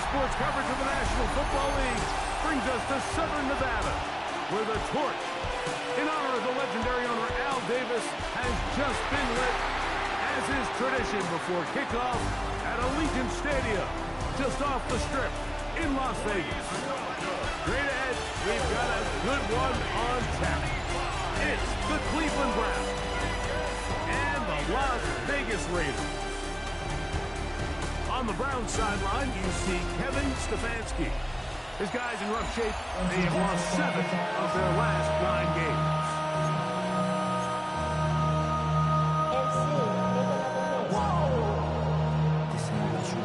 sports coverage of the National Football League brings us to Southern Nevada, where the torch, in honor of the legendary owner Al Davis, has just been lit, as is tradition before kickoff at Allegiant Stadium, just off the Strip in Las Vegas. Straight ahead, we've got a good one on tap. It's the Cleveland Browns and the Las Vegas Raiders. On the Browns sideline, you see Kevin Stefanski. His guys in rough shape. They have lost 7 of their last 9 games.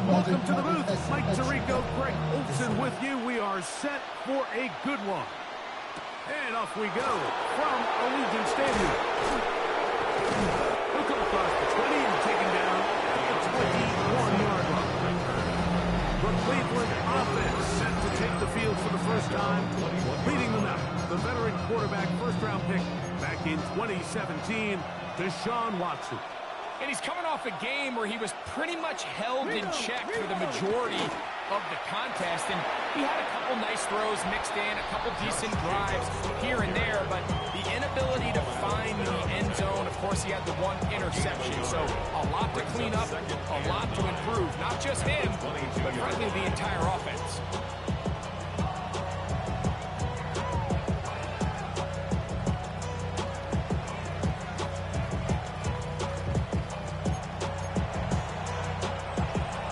Welcome to the booth. Mike Tirico, Greg Olson with you. We are set for a good one. And off we go from Allegiant Stadium. He'll come across the 20 and taken down at the 21-yard line. The Cleveland offense set to take the field for the first time, leading them out. The veteran quarterback, first-round pick back in 2017, Deshaun Watson. And he's coming off a game where he was pretty much held in check for the majority of the contest. And he had a couple nice throws mixed in, a couple decent drives here and there, but the inability to find the end zone, of course, he had the 1 interception. So a lot to clean up, a lot to improve. Not just him, but frankly the entire offense.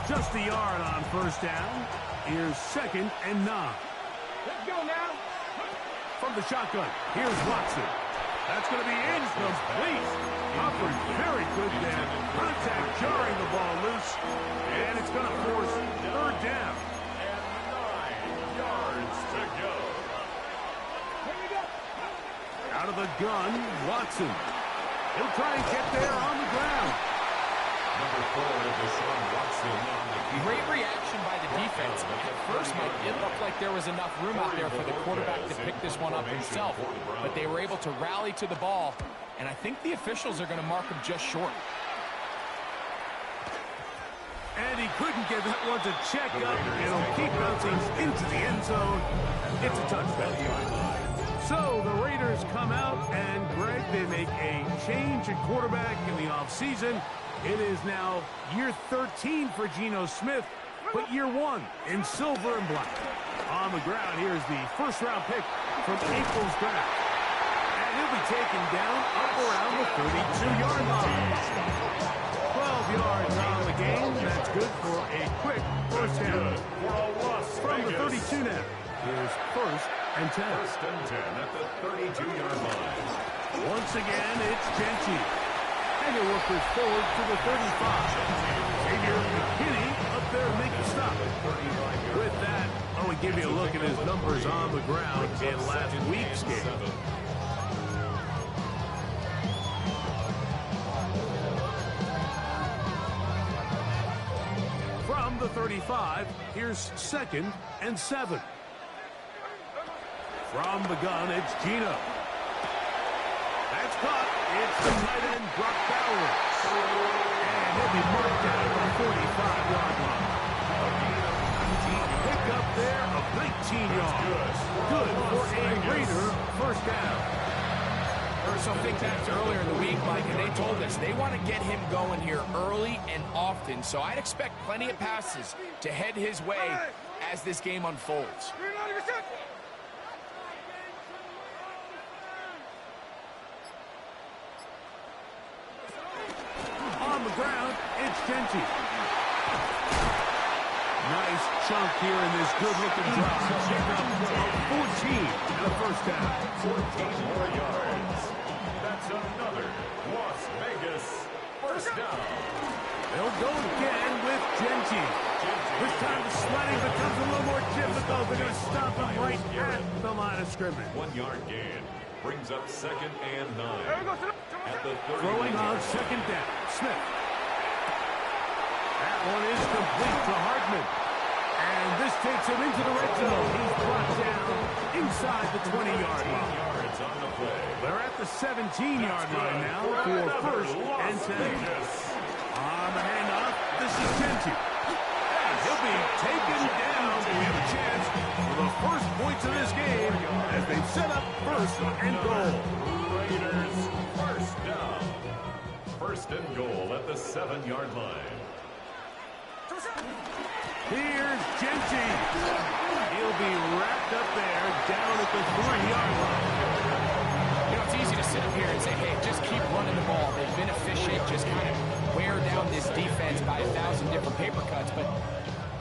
Just a yard on first down. Here's 2nd and 9. Let's go now. From the shotgun, here's Watson. That's going to be incomplete. Covered very good there. Contact jarring the ball loose. And it's going to force 3rd down. And 9 yards to go. Here we go. Out of the gun, Watson. He'll try and get there on the ground. Number 4, Deshaun Watson on the keeper. Great reaction by the defense. At first, Mike, it looked like there was enough room out there for the quarterback to pick this one up himself. But they were able to rally to the ball, and I think the officials are going to mark him just short. And he couldn't get that one to check up. It'll keep bouncing into the end zone. It's a touchdown. So the Raiders come out, and Greg, they make a change at quarterback in the offseason. It is now year 13 for Geno Smith, but year 1 in silver and black. On the ground, here's the first-round pick from April's draft. And he'll be taken down up around the 32-yard line. 12 yards on the game. That's good for a quick first down. From the 32 now, here's 1st and 10. 1st and 10 at the 32-yard line. Once again, it's Genty. And he'll work this forward to the 35. Xavier McKinney up there to make the stop. With that, I want to give you a look at his numbers on the ground in last week's game. From the 35, here's 2nd and 7. From the gun, it's Geno. That's caught. It's the tight end, Brock Bowers. And he'll be marked down at the 45-yard line. Pick up there of 19 yards. Good for a Raider first down. So think back to earlier in the week, Mike, and they told us they want to get him going here early and often. So I'd expect plenty of passes to head his way as this game unfolds. On the ground, it's Genty. Nice chunk here in this good-looking drop. Pick up of 14 and a first down. 14 more yards. That's another Las Vegas first down. They'll go again with Genty. This time the sledding becomes a little more difficult. They're going to stop him right at the line of scrimmage. 1-yard gain brings up 2nd and 9. At the 30. Throwing on 2nd down, Smith. That one is complete to Hartman. And this takes him into the red zone. He's brought down inside the 20-yard line. Yards on the play. They're at the 17-yard line now for 1st and 10. On the handoff, this is Genty. He'll be taken down. We have a chance for the first points of this game as they've set up first and goal. Raiders, first down. First and goal at the 7-yard line. Here's Genty. He'll be wrapped up there down at the 3-yard line. You know, it's easy to sit up here and say, hey, just keep running the ball. They've been efficient. Just kind of wear down this defense by 1,000 different paper cuts. But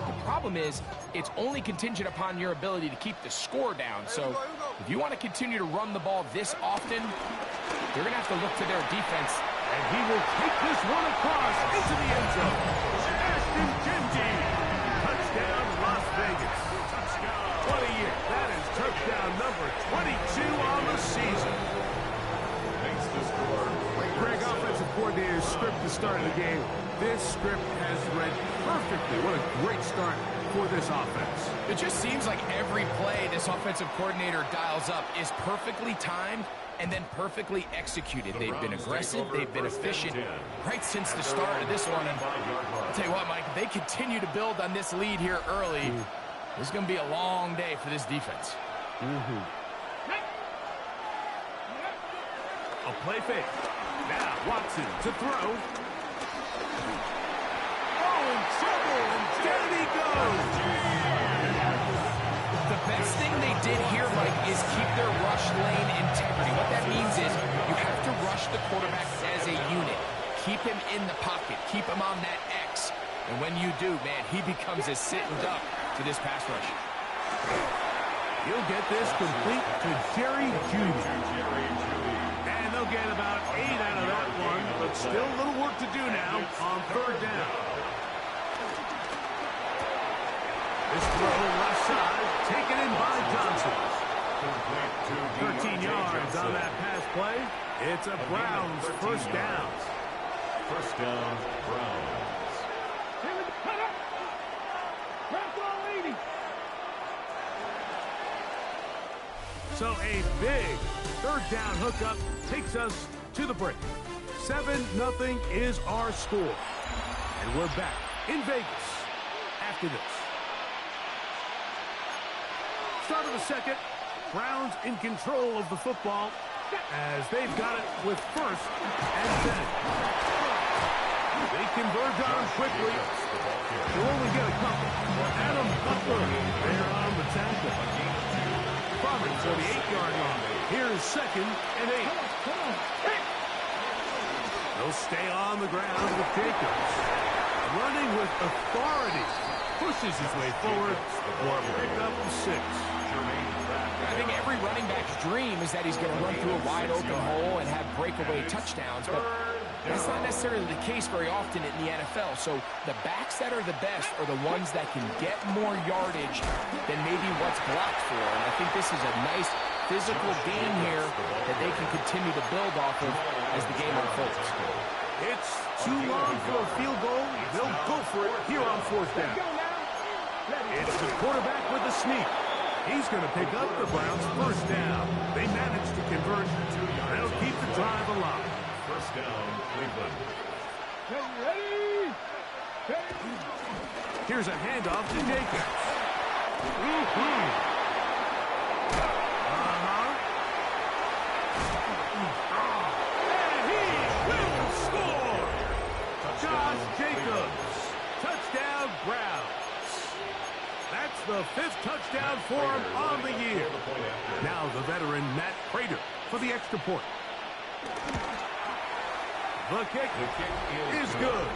the problem is it's only contingent upon your ability to keep the score down. So if you want to continue to run the ball this often, you're going to have to look to their defense. And he will take this one across into the end zone. Ashton Genty. Touchdown, Las Vegas. What a year. That is touchdown number 22 on the season. Makes the score. Greg, offensive coordinator's script to start of the game. This script has read perfectly. What a great start for this offense. It just seems like every play this offensive coordinator dials up is perfectly timed and then perfectly executed. They've been aggressive, they've been efficient right since the start of this one. And I'll tell you what, Mike, if they continue to build on this lead here early, this is going to be a long day for this defense. A play fake. Now Watson to throw. Oh, in trouble, and down he goes. The best thing they did here, Mike, is keep their rush lane integrity. What that means is you have to rush the quarterback as a unit. Keep him in the pocket. Keep him on that X. And when you do, man, he becomes a sitting duck to this pass rush. He'll get this complete to Jerry Jeudy. And they'll get about 8 out of that one, but still a little work to do now on third down. This throw left side, taken in by Johnson. 13 yards on that pass play. It's a Browns first down. First down, Browns. So a big third down hookup takes us to the break. 7-0 is our score. And we're back in Vegas after this. Start of the second. Browns in control of the football as they've got it with first and 10. They converge on him quickly. They'll only get a couple. Adam Butler there on the tackle. Farming for the 8-yard line. Here's second and 8. They'll stay on the ground with Jacobs. Running with authority. Pushes his way forward for a pickup of 6. I think every running back's dream is that he's going to run through a wide open hole and have breakaway touchdowns, but that's not necessarily the case very often in the NFL. So the backs that are the best are the ones that can get more yardage than maybe what's blocked for. And I think this is a nice physical game here that they can continue to build off of as the game unfolds. It's too long for a field goal. They'll go for it here on fourth down. It's the quarterback with the sneak. He's going to pick up the Browns' first down. They managed to convert. They'll keep the drive alive. First down, Cleveland. Here's a handoff to Jacobs. And he will score. Josh Jacobs. Touchdown, Browns. That's the 5th touchdown for him on the year. Now the veteran Matt Prater for the extra point. The kick is good.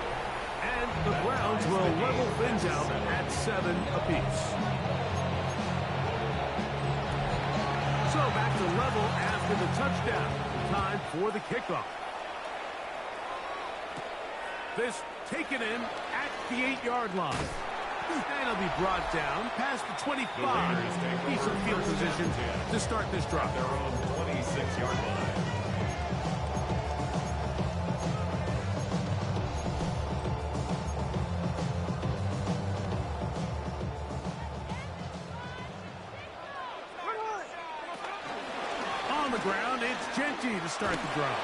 And the Browns will level things out at 7 apiece. So back to level after the touchdown. Time for the kickoff. This taken in at the 8-yard line. And he'll be brought down past the 25. Decent field position to start this drive. Their own 26-yard line. On the ground, it's Genty to start the drive.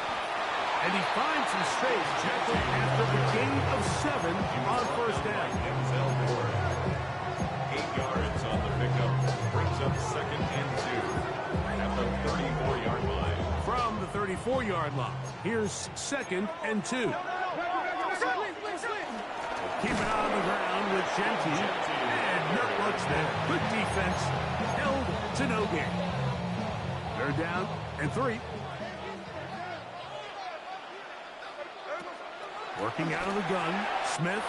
And he finds some space tackled after the gain of 7 on first down. 8 yards on the pickup. Brings up 2nd and 2 at the 34-yard line. From the 34-yard line, here's 2nd and 2. Keep it on the ground with Jeanty. And not much there. Good defense. Held to no gain. They're down and 3. Working out of the gun, Smith.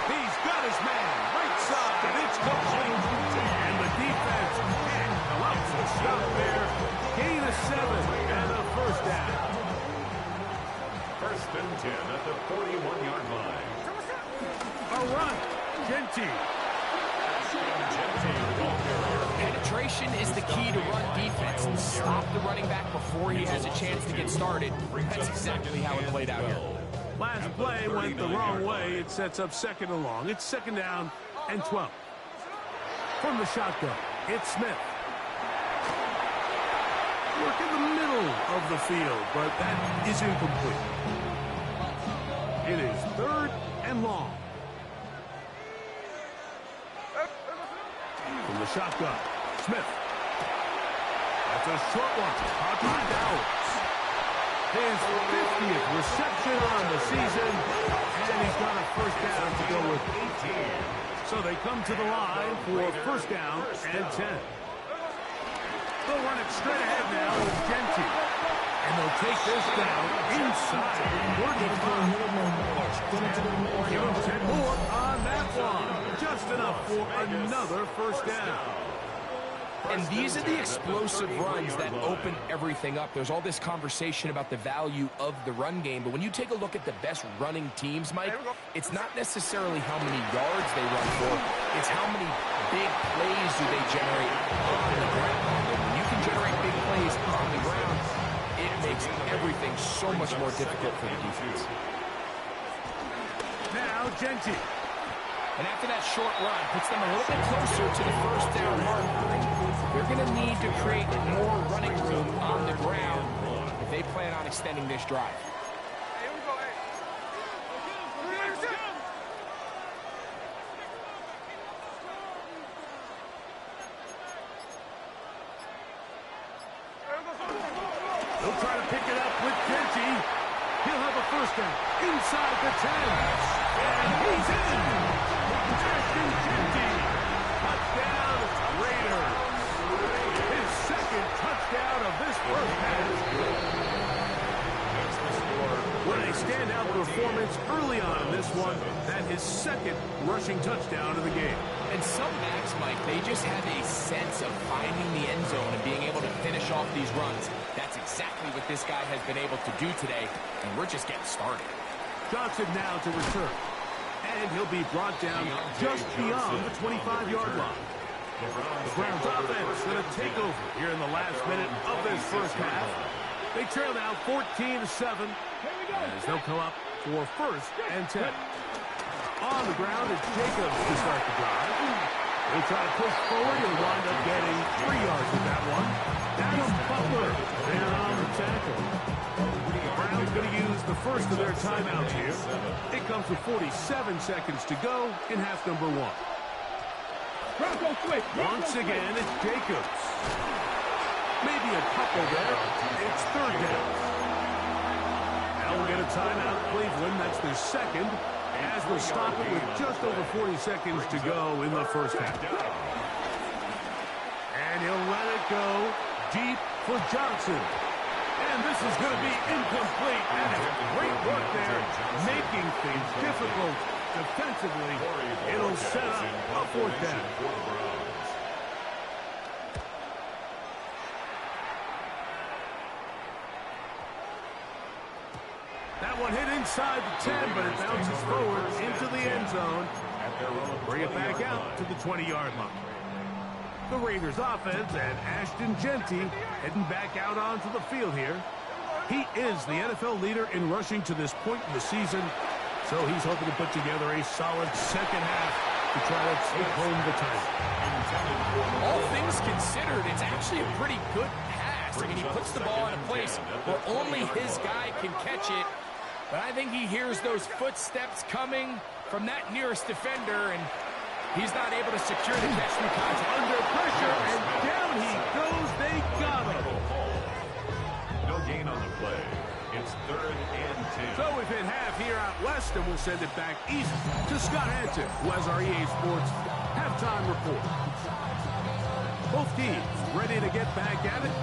He's got his man. Right side. It's complete. And the defense can't come up to the stop there. Gain of 7 and a first down. 1st and 10 at the 41-yard line. A run. Jeanty. Penetration is the key to run defense. Stop the running back before he has a chance to get started. That's exactly how it played out here. Last play went the wrong way. It sets up 2nd and long. It's 2nd down and 12. From the shotgun, it's Smith. Work in the middle of the field, but that is incomplete. It is 3rd and long. From the shotgun, Smith. That's a short one. Caught by Dowers. His 50th reception on the season, and he's got a first down to go with 18. So they come to the line for first down and 10. They'll run it straight ahead now with Jeanty. And they'll take this down inside the 45. Give him 10 more on that one. Just enough for another first down. And these are the explosive runs that open everything up. There's all this conversation about the value of the run game, but when you take a look at the best running teams, Mike, it's not necessarily how many yards they run for, it's how many big plays do they generate on the ground. And when you can generate big plays on the ground, it makes everything so much more difficult for the defense. Now, Jeanty. And after that short run, puts them a little bit closer to the first down mark. They're going to need to create more running room on the ground if they plan on extending this drive. They'll try to pick it up with Jeanty. He'll have a first down inside the 10. And he's in. Ashton Jeanty. Touchdown, Raiders. His 2nd touchdown of this first half. With a standout performance early on in this one, that his 2nd rushing touchdown of the game. And some backs, Mike, they just have a sense of finding the end zone and being able to finish off these runs. That's exactly what this guy has been able to do today, and we're just getting started. Johnson now to return. And he'll be brought down just beyond the 25-yard line. The Browns offense going to take over here in the last minute of this first half. They trail now 14-7 as they'll come up for 1st and 10. On the ground is Jacobs to start the drive. They try to push forward and wind up getting 3 yards with that one. Adam Butler there on the tackle. The Browns going to use the first of their timeouts here. It comes with 47 seconds to go in half number 1. Once again, it's Jacobs. Maybe a couple there. It's 3rd down. Now we'll get a timeout, Cleveland. That's their 2nd. As we'll stop it with just over 40 seconds to go in the first half. And he'll let it go deep for Johnson. And this is going to be incomplete. And great work there, making things difficult defensively. It'll set up a 4th down. That one hit inside the 10, but it bounces forward into the end zone. Bring it back out to the 20-yard line. The Raiders offense and Ashton Jeanty heading back out onto the field here. He is the NFL leader in rushing to this point in the season, so he's hoping to put together a solid second half to try to take home the title. All things considered, it's actually a pretty good pass. I mean, he puts the ball in a place where only his guy can catch it. But I think he hears those footsteps coming from that nearest defender, and He's not able to secure the catch through contact. Under pressure, and down he goes. They got him. No gain on the play. It's 3rd and 10. So we've hit half here out west, and we'll send it back east to Scott Hanson, who has our EA Sports halftime report. Both teams ready to get back at it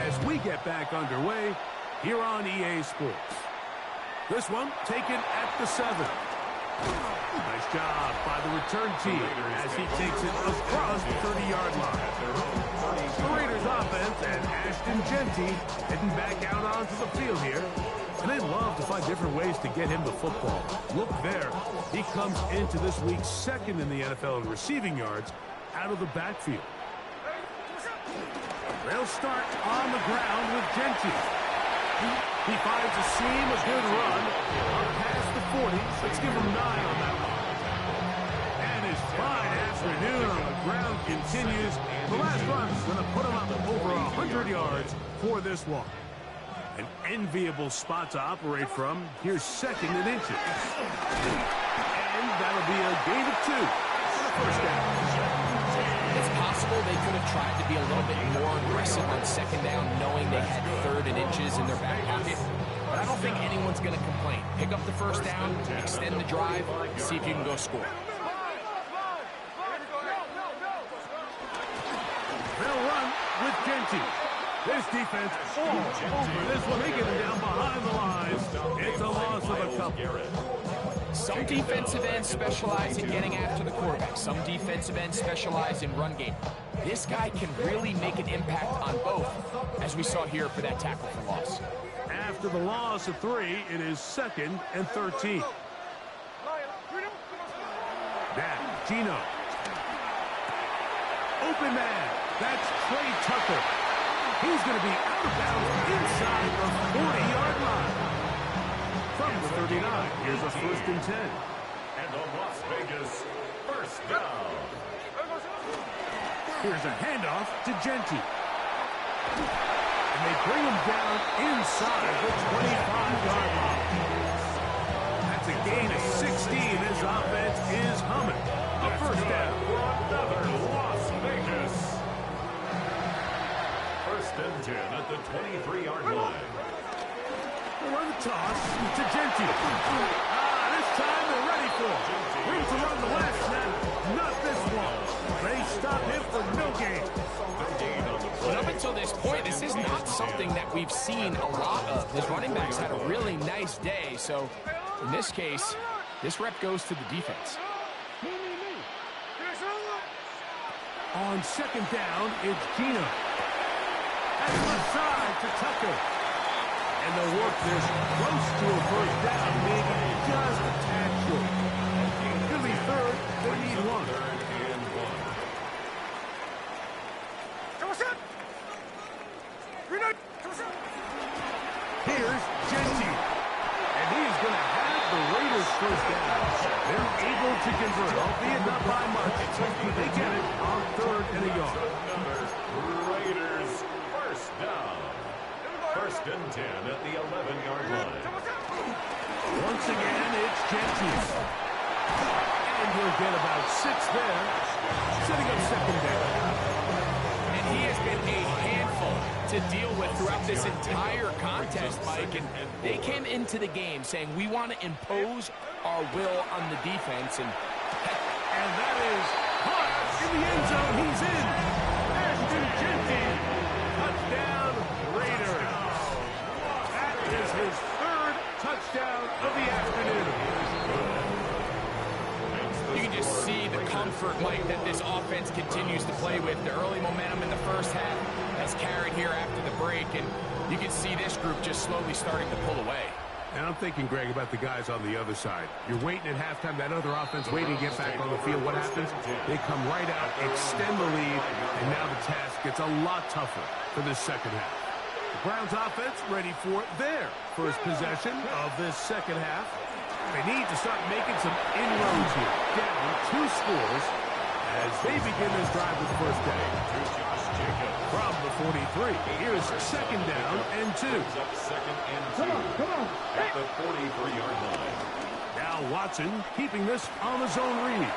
as we get back underway here on EA Sports. This one taken at the 7. Nice job by the return team as he takes it across the 30-yard line. The Raiders offense and Ashton Jeanty heading back out onto the field here. And they love to find different ways to get him the football. Look there. He comes into this week 2nd in the NFL in receiving yards out of the backfield. They'll start on the ground with Jeanty. He finds a seam, a good run, up past the 40. Let's give him 9 on that one. And his fine afternoon on the ground continues. The last run is going to put him up over 100 yards for this one. An enviable spot to operate from. Here's 2nd and inches. And that'll be a gain of 2 for the first down. It's possible they could have tried to be a little bit more aggressive on 2nd down, knowing they had 3rd and inches in their back pocket. But I don't think anyone's going to complain. Pick up the first down, extend the drive, see if you can go score. They'll run with Jeanty. This defense all over this one. They get him down behind the lines. It's a loss of a couple. Some defensive ends specialize in getting after the quarterback. Some defensive ends specialize in run game. This guy can really make an impact on both, as we saw here for that tackle for loss. After the loss of 3, it is 2nd and 13. Now, Gino. Open man. That's Trey Tucker. He's going to be out of bounds inside the 40-yard line. From the 39, here's a 1st and 10. And the Las Vegas first down. Here's a handoff to Jeanty. And they bring him down inside the 25-yard line. That's a gain of 16. This offense is humming. A first down. Another Las Vegas. 1st and 10 at the 23-yard line. Run the toss to Jeanty. This time they're ready for him. Room to run the last snap. Not this one. They stop him for no gain. But up until this point, this is not something that we've seen a lot of. His running backs had a really nice day. So in this case, this rep goes to the defense. On 2nd down, it's Gino. That's left side to Tucker. And they'll work this close to a first down, maybe just a tad short. It'll be 3rd, they need 1. Here's Jeanty. And he's going to have the Raiders first down. They're able to convert, albeit not by much. They get it on 3rd and a yard. Raiders first down. 1st and 10 at the 11-yard line. Once again, it's Jeanty. And he'll get about 6 there, setting up 2nd down. And he has been a handful to deal with throughout this entire contest, Mike. And they came into the game saying, we want to impose our will on the defense. And that is hot in the end zone. He's in. Ashton Jeanty. Touchdown, Raiders. That is his 3rd touchdown of the afternoon. you can just see the comfort, Mike, that this offense continues to play with. The early momentum in the first half has carried here after the break, and you can see this group just slowly starting to pull away. And I'm thinking, Greg, about the guys on the other side. You're waiting at halftime, that other offense waiting to get back on the field. What happens? They come right out, extend the lead, and now the task gets a lot tougher for this second half. The Browns offense ready for their first possession of this second half. They need to start making some inroads here. Down 2 scores as they begin this drive with first down. From the 43, here's second down and 2. Second and 2 at the 43-yard line. Now Watson keeping this on the zone read.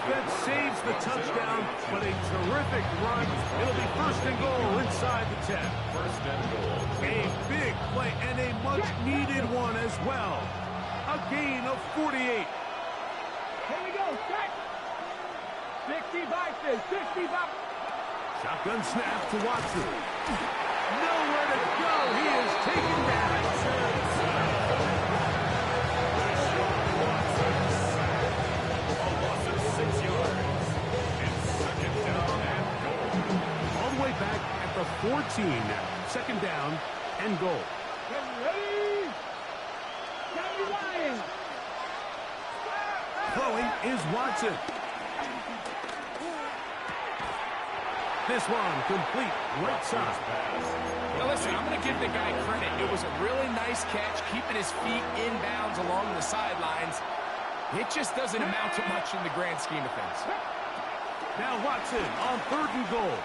defense saves the touchdown, but a terrific run. It'll be first and goal inside the 10. First and goal. A big play and a much-needed one as well. A gain of 48. Here we go, set. 65, 65. Shotgun snap to Watson. Nowhere to go. He is taken down. A loss of 6 yards. It's second down and goal. All the way back at the 14 now. Second down and goal. Get ready. Johnny Ryan. Throwing is Watson. This one complete right side. Now listen, I'm going to give the guy credit. It was a really nice catch, keeping his feet in bounds along the sidelines. It just doesn't amount to much in the grand scheme of things. Now Watson on third and goal.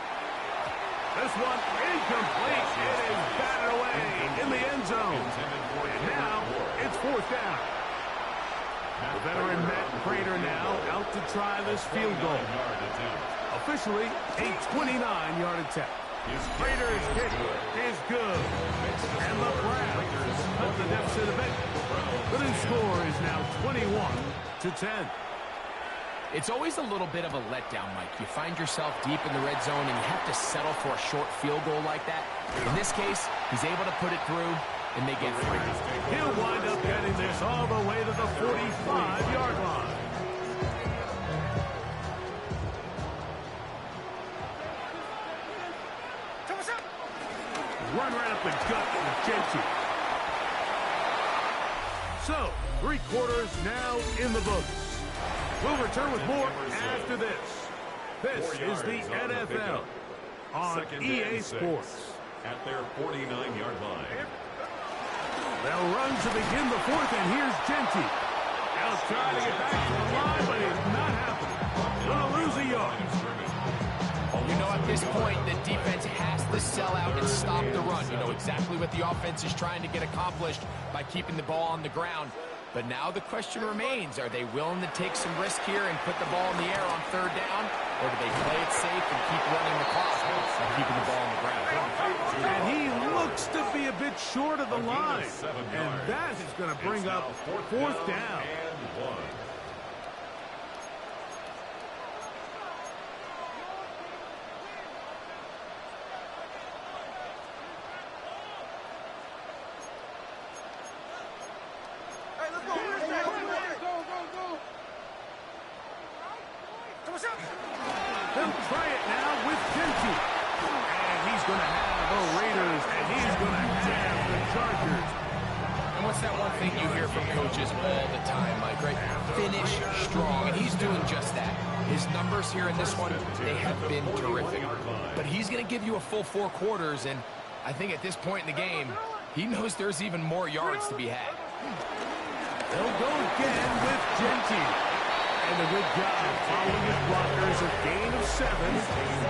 This one incomplete. It is batted away in the end zone. And now it's fourth down. The veteran Matt Prater now out to try this field goal. Officially a 29-yard attempt. Prater's kick is good. And the Browns cut the deficit a bit. The new score is now 21-10. It's always a little bit of a letdown, Mike. You find yourself deep in the red zone and you have to settle for a short field goal like that. In this case, he's able to put it through, and they get free. He'll wind up getting this all the way to the 45-yard line. Run right up the gut with Gentry. So, 3 quarters now in the books. We'll return with more after this. This is the NFL on EA Sports. At their 49-yard line. They'll run to begin the fourth, and here's Gentry. Now trying to get back to the line, but it's not happening. Gonna lose a yard. You know, at this point, the defense has to sell out and stop the run. You know exactly what the offense is trying to get accomplished by keeping the ball on the ground. But now the question remains, are they willing to take some risk here and put the ball in the air on third down? Or do they play it safe and keep running the clock and keeping the ball on the ground? And he looks to be a bit short of the line. And that is going to bring up fourth down. And 1. They'll try it now with Gentry. And he's going to have the Raiders, and he's going to have the Chargers. And what's that one thing you hear from coaches all the time, Mike, right? Finish strong, and he's doing just that. His numbers here in this one, they have been terrific. But he's going to give you a full 4 quarters, and I think at this point in the game, he knows there's even more yards to be had. They'll go again with Gentry. And a good job following his blockers, a gain of 7.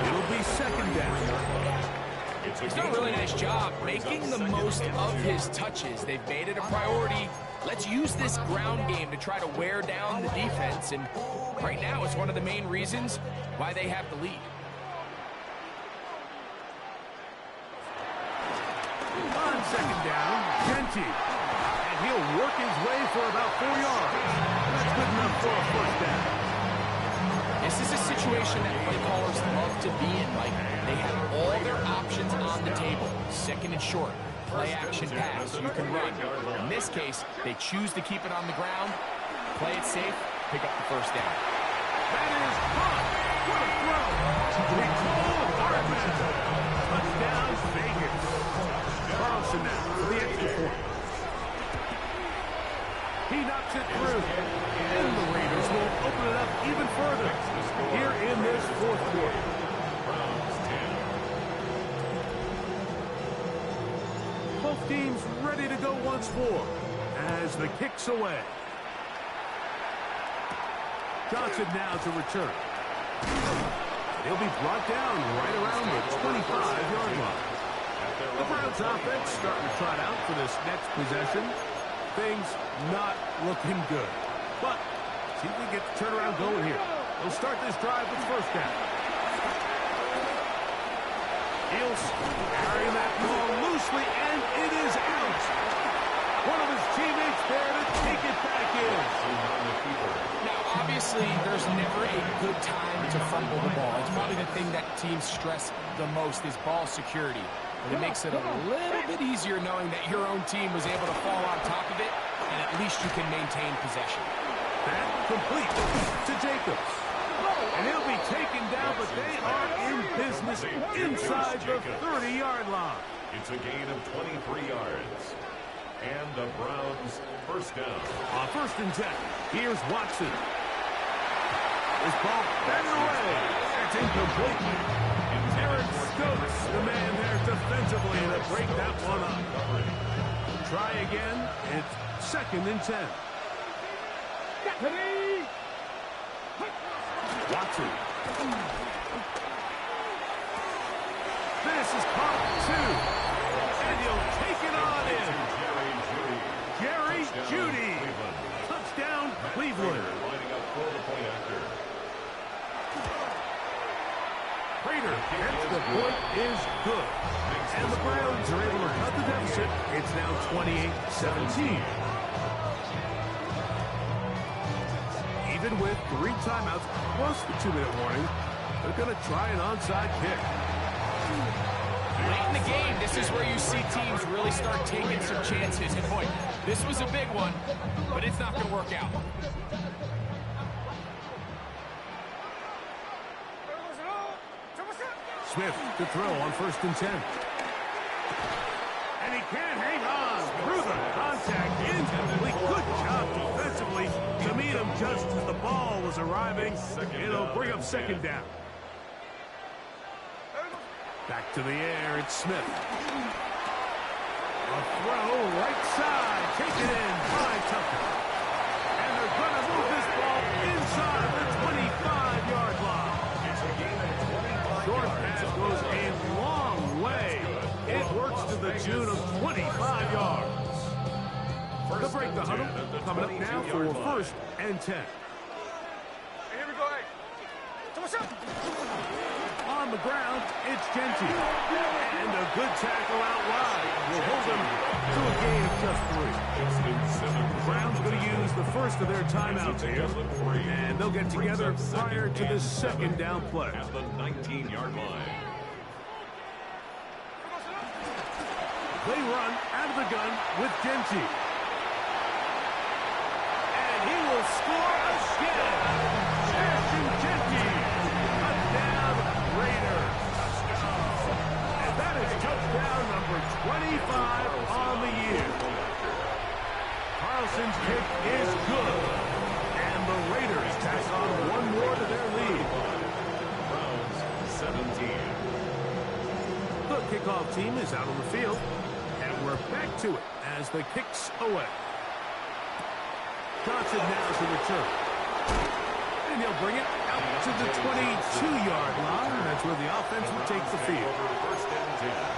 It'll be second down. He's done a really nice job making the most of his touches. They've made it a priority. Let's use this ground game to try to wear down the defense. And right now, it's one of the main reasons why they have the lead. On second down, Gentry. And he'll work his way for about 4 yards. That's good enough for a first down. This is a situation that play callers love to be in, Mike. They have all their options on the table. Second and short, play action pass, you can run. In this case, they choose to keep it on the ground, play it safe, pick up the first down. That is caught. What a throw. Nicole Hardman. Touchdown, Vegas. Carlson now for the extra point. He knocks it through. And the Raiders will open it up even further here in this fourth quarter. Both teams ready to go once more as the kick's away. Johnson now to return. He'll be brought down right around the 25-yard line. The Browns offense starting to trot out for this next possession. Things not looking good. But see if we get the turnaround going here. He'll start this drive with first down. He'll carry that ball loosely, and it is out. One of his teammates there to take it back in. Now, obviously, there's never a good time to fumble the ball. It's probably the thing that teams stress the most is ball security. But it makes it a little bit easier knowing that your own team was able to fall on top of it, and at least you can maintain possession. That complete to Jacobs. And he'll be taken down, but they are in business inside the 30-yard line. It's a gain of 23 yards. And the Browns first down. On first and 10, here's Watson. This ball batted away. It's incomplete. Eric Stokes, the man there defensively, to break that one up. Try again. It's second and 10. Watson. This is caught two. And he'll take it on in. Jerry Jeudy. Touchdown, Cleveland. Lining up for the point after. Prater gets the point is good. And the Browns are able to cut the deficit. It's now 28-17. Even with 3 timeouts plus the 2-minute warning, they're going to try an onside kick. Late in the game, this is where you see teams really start taking some chances. And boy, this was a big one, but it's not going to work out. Smith to throw on first and 10. And he can't hang on through the contact. Incomplete. Good job defensively to meet him just as the ball was arriving. It'll bring up second down. Back to the air, it's Smith. A throw, right side, take it in by Tucker. And they're going to move this ball inside the 25-yard line. Short pass goes a long way. It works to the tune of 25 yards. They'll break the huddle. Coming up now for first and 10. Here we go. On the ground, it's Genty. And a good tackle out wide will hold them to a gain of just 3. The Browns going to use the first of their timeouts here. And they'll get together prior to the second down play. At the 19-yard line. They run out of the gun with Genty. And he will score again. Ashton Genty. Touchdown, Raiders. And that is touchdown number 25 on the year. Carlson's kick is good. And the Raiders tack on one more to their lead. Browns 17. The kickoff team is out on the field. And we're back to it as the kick's away. Johnson now to return. And he'll bring it out to the 22-yard line. That's where the offense will take the field.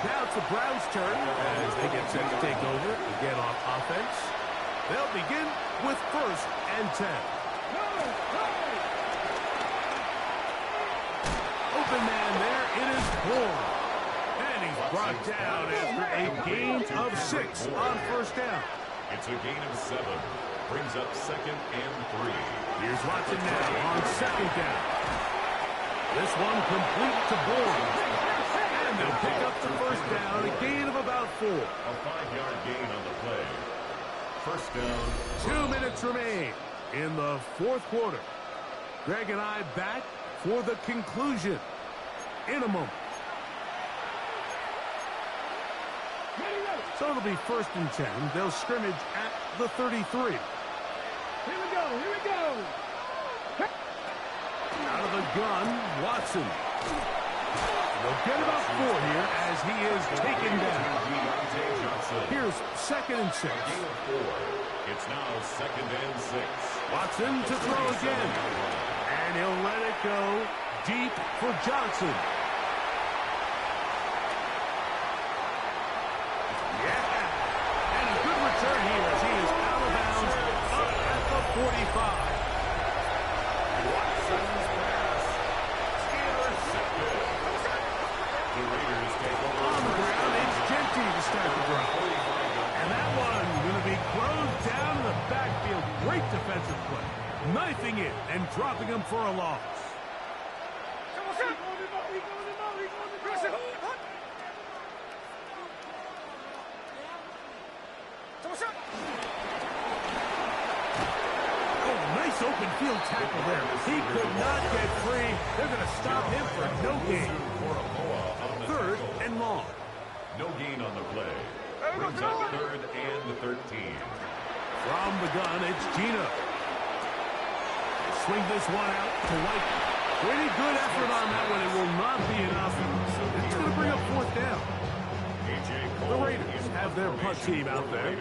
Now it's the Browns' turn as they get set to take over again on offense. They'll begin with first and 10. Open man there. It is Bourne. And he's brought down after a gain of 6 on first down. It's a gain of 7. Brings up second and 3. Here's Watson now on second down. This one complete to Bourne. And they'll pick up the first down, a gain of about 4. A 5-yard gain on the play. First down. 2 minutes remain in the fourth quarter. Greg and I back for the conclusion in a moment. So it'll be first and 10. They'll scrimmage at the 33. Here we go. Here we go. Out of the gun, Watson. They'll get about 4 here as he is taken down. Here's second and 6. Gain of 4. It's now second and 6. Watson to throw again. And he'll let it go deep for Johnson. Yeah. And a good return here as he is out of bounds up at the 45. Watson's caving in and dropping him for a loss. Nice open field tackle there. He could not get free. They're going to stop him for no gain. Third and long. No gain on the play. Brings up 3rd and 13. From the gun, it's Gino. Swing this one out to White. Pretty good effort on that one. It will not be enough. It's going to bring up 4th down. The Raiders have their punt team out there.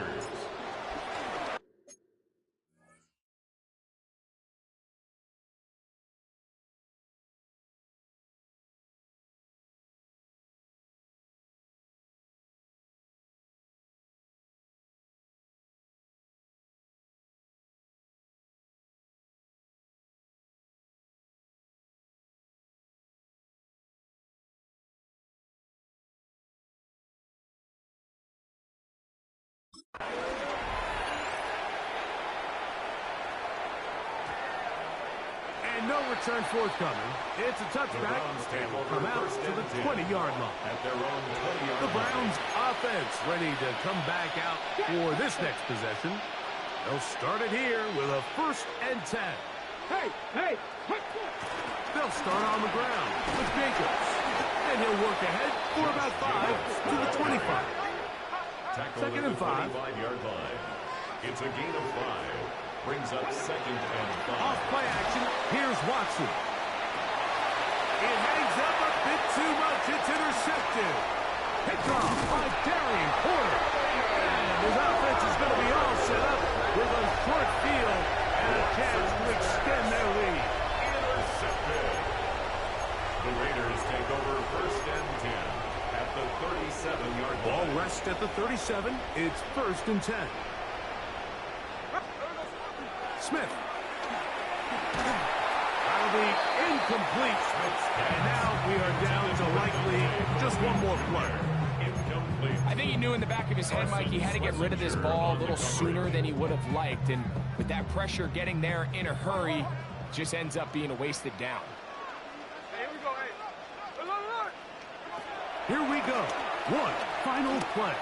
And no return forthcoming. It's a touchback. And will come out to the 20-yard line. At their own 20-yard The Browns offense ready to come back out for this next possession. They'll start it here with a 1st and 10. Hey! They'll start on the ground with Jacobs. And he'll work ahead for about 5 to the 25. Tackle 2nd and 5. 25-yard line. It's a gain of 5. Brings up 2nd and 5. Off play action. Here's Watson. It hangs up a bit too much. It's intercepted. Picked off by Darian Porter. And his offense is going to be all set up with a short field and a chance to extend their lead. Intercepted. The Raiders take over 1st and 10 at the 37-yard line. Ball rests at the 37. It's 1st and 10. Smith. That'll be incomplete. And now we are down to likely just one more play. Incomplete. I think he knew in the back of his head, Mike, he had to get rid of this ball a little sooner than he would have liked. And with that pressure getting there in a hurry, just ends up being a wasted down. Here we go, hey. Here we go. One final play.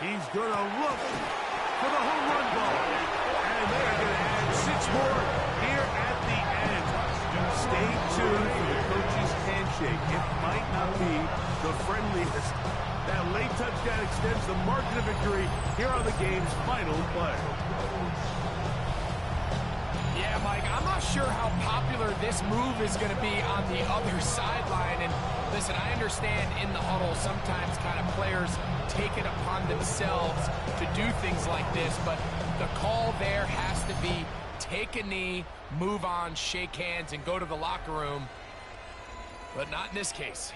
He's going to look for the home run ball. And they're going to add 6 more here at the end. Stay tuned for the coach's handshake. It might not be the friendliest. That late touchdown extends the margin of victory here on the game's final play. Yeah, Mike, I'm not sure how popular this move is going to be on the other sideline. And listen, I understand in the huddle sometimes kind of players take it upon themselves to do things like this, but the call there has to be take a knee, move on, shake hands, and go to the locker room. But not in this case.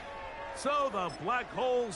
So the Black Hole